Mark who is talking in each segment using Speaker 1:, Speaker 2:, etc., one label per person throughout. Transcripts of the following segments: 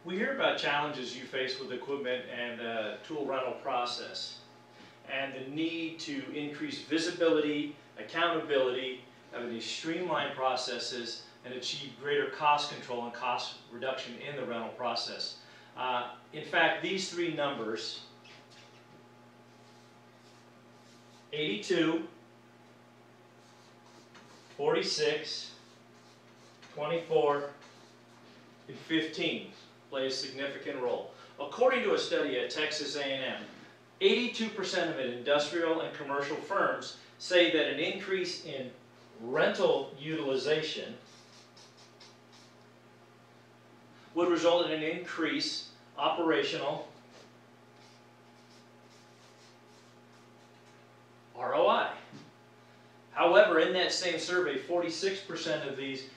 Speaker 1: We hear about challenges you face with equipment and tool rental process, and the need to increase visibility, accountability, have these streamlined processes, and achieve greater cost control and cost reduction in the rental process. In fact, these three numbers, 82, 46, 24, and 15 play a significant role. According to a study at Texas A&M, 82% of industrial and commercial firms say that an increase in rental utilization would result in an increase operational ROI. However, in that same survey, 46% of these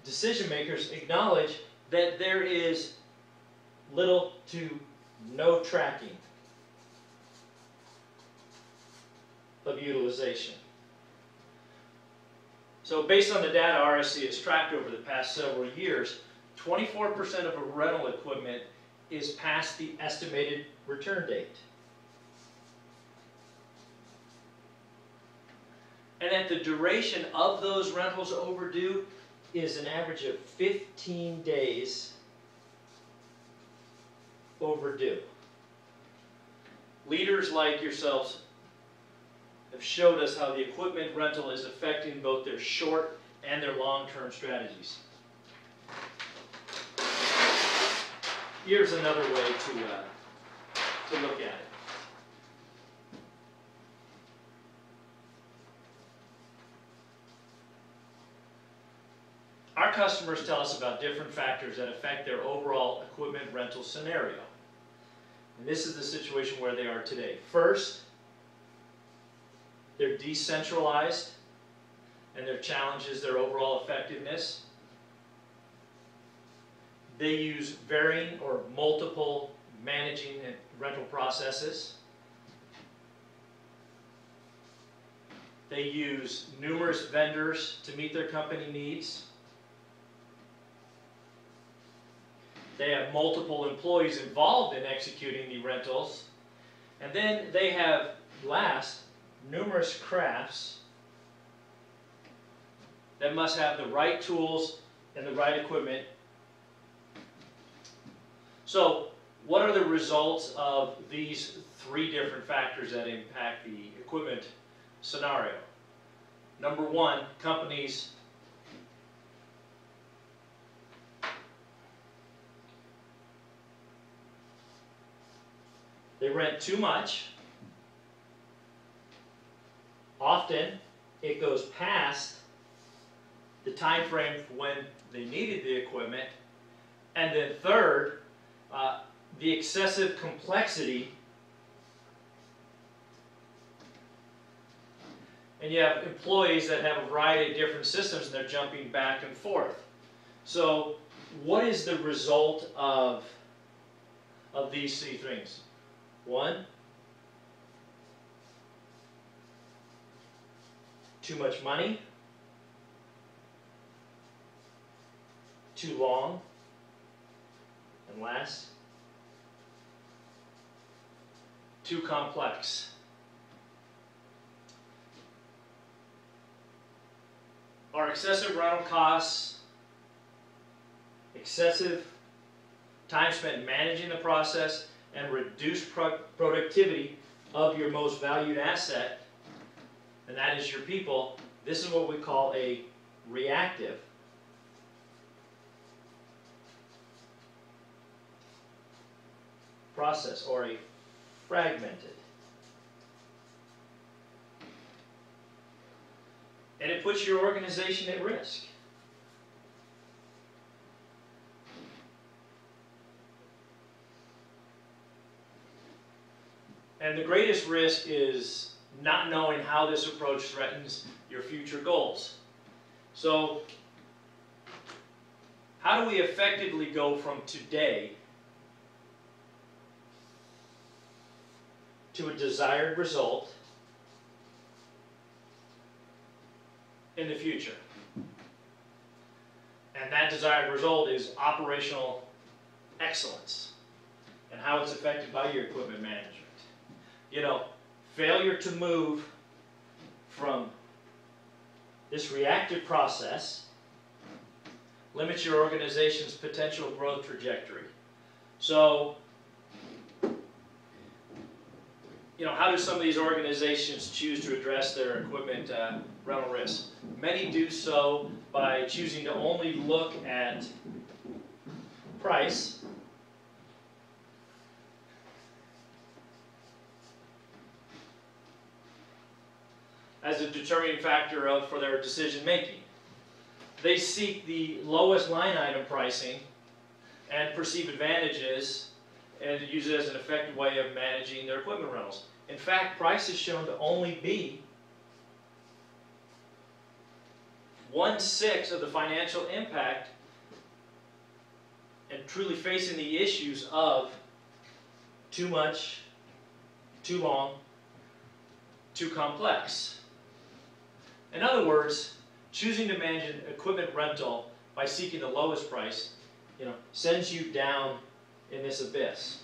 Speaker 1: decision makers acknowledge that there is little to no tracking of utilization. So based on the data RSC has tracked over the past several years, 24% of a rental equipment is past the estimated return date. And that the duration of those rentals overdue is an average of 15 days overdue. Leaders like yourselves have showed us how the equipment rental is affecting both their short and their long-term strategies. Here's another way to look at it. Our customers tell us about different factors that affect their overall equipment rental scenario. And this is the situation where they are today. First, they're decentralized, and their challenge is their overall effectiveness. They use varying or multiple managing and rental processes. They use numerous vendors to meet their company needs. They have multiple employees involved in executing the rentals. And then they have, last, numerous crafts that must have the right tools and the right equipment. So, what are the results of these three different factors that impact the equipment scenario? Number one, companies they rent too much. Often, it goes past the time frame for when they needed the equipment. And then third, the excessive complexity. And you have employees that have a variety of different systems and they're jumping back and forth. So what is the result of these three things? One, too much money, too long, and last, too complex. Are excessive rental costs, excessive time spent managing the process, and reduced productivity of your most valued asset, and that is your people. This is what we call a reactive process, or a fragmented. And it puts your organization at risk. And the greatest risk is not knowing how this approach threatens your future goals. So, how do we effectively go from today to a desired result in the future? And that desired result is operational excellence and how it's affected by your equipment management. You know, failure to move from this reactive process limits your organization's potential growth trajectory. So, you know, how do some of these organizations choose to address their equipment rental risk? Many do so by choosing to only look at price as a determining factor for their decision making. They seek the lowest line item pricing and perceive advantages and use it as an effective way of managing their equipment rentals. In fact, price is shown to only be 1/6 of the financial impact and truly facing the issues of too much, too long, too complex. In other words, choosing to manage an equipment rental by seeking the lowest price, you know, sends you down in this abyss.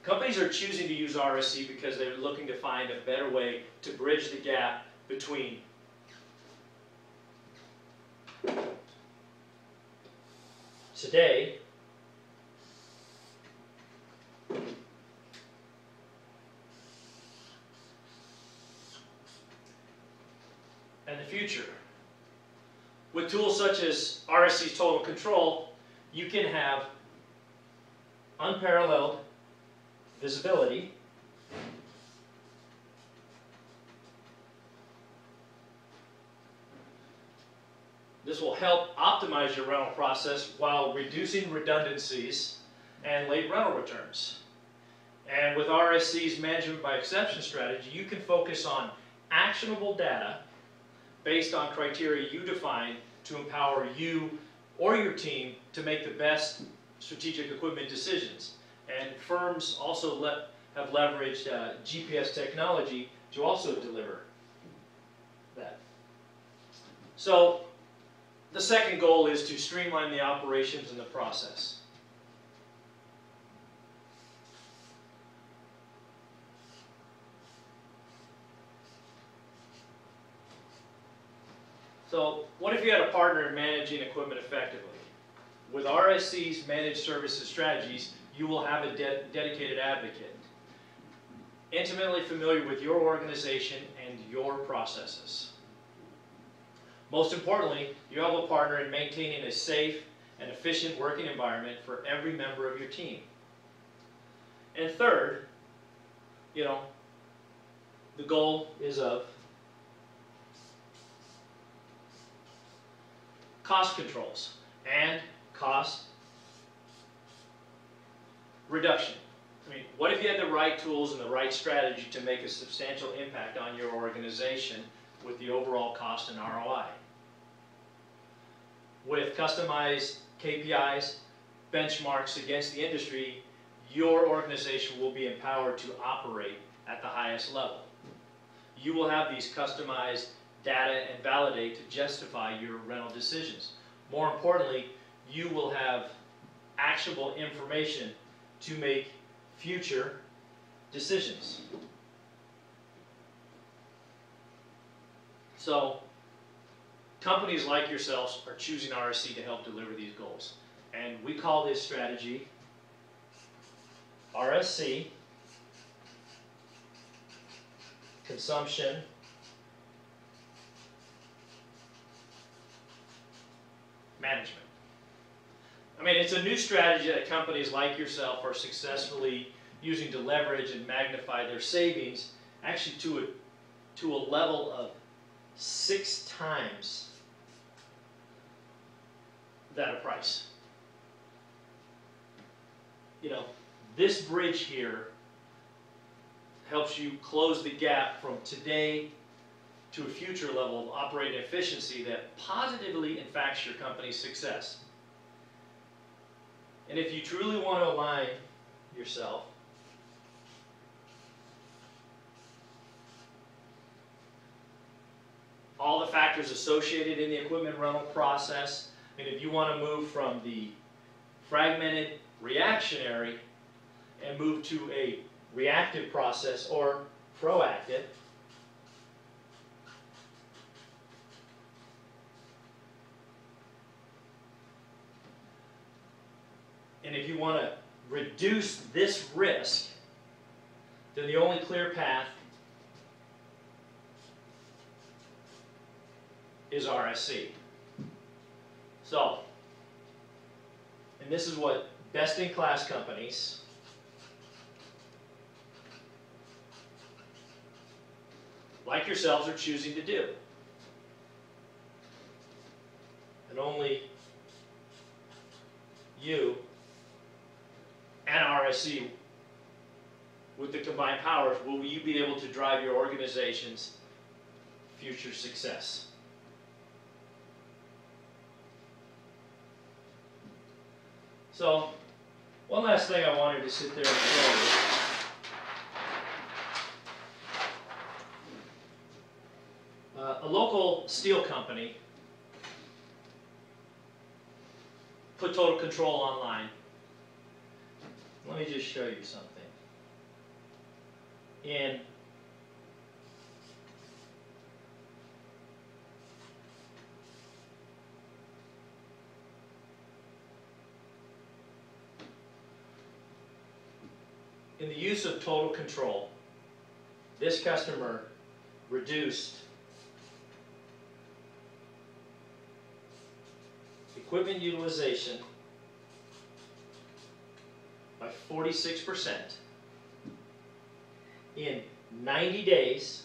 Speaker 1: Companies are choosing to use RSC because they're looking to find a better way to bridge the gap between today and the future. With tools such as RSC's Total Control, you can have unparalleled visibility, this will help optimize your rental process while reducing redundancies and late rental returns. And with RSC's management by exception strategy, you can focus on actionable data based on criteria you define to empower you or your team to make the best strategic equipment decisions. And firms also have leveraged GPS technology to also deliver that. So the second goal is to streamline the operations and the process. So what if you had a partner in managing equipment effectively? With RSC's managed services strategies, you will have a dedicated advocate, intimately familiar with your organization and your processes. Most importantly, you have a partner in maintaining a safe and efficient working environment for every member of your team. And third, you know, the goal is of cost controls and cost reduction. I mean, what if you had the right tools and the right strategy to make a substantial impact on your organization with the overall cost and ROI? With customized KPIs, benchmarks against the industry, your organization will be empowered to operate at the highest level. You will have these customized data and validate to justify your rental decisions. More importantly, you will have actionable information to make future decisions. So, companies like yourselves are choosing RSC to help deliver these goals. And we call this strategy RSC Consumption Management. I mean, it's a new strategy that companies like yourself are successfully using to leverage and magnify their savings actually to a level of 6 times that of price. You know, this bridge here helps you close the gap from today to a future level of operating efficiency that positively impacts your company's success. And if you truly want to align yourself all the factors associated in the equipment rental process And if you want to move from the fragmented reactionary and move to a reactive process or proactive, and if you want to reduce this risk, then the only clear path is RSC. So, and this is what best-in-class companies like yourselves are choosing to do. And only you and RSC, with the combined powers, will you be able to drive your organization's future success. So, one last thing I wanted to sit there and show you. A local steel company put Total Control online. Let me just show you something. In the use of Total Control, this customer reduced equipment utilization by 46%. In 90 days,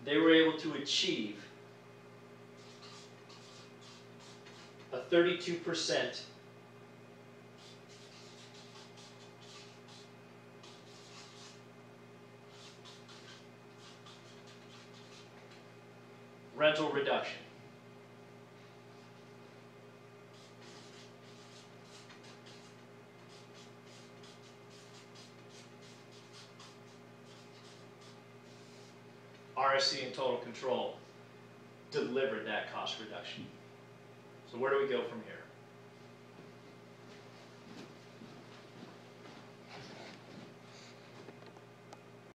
Speaker 1: they were able to achieve a 32% rental reduction. RSC and Total Control delivered that cost reduction. So where do we go from here?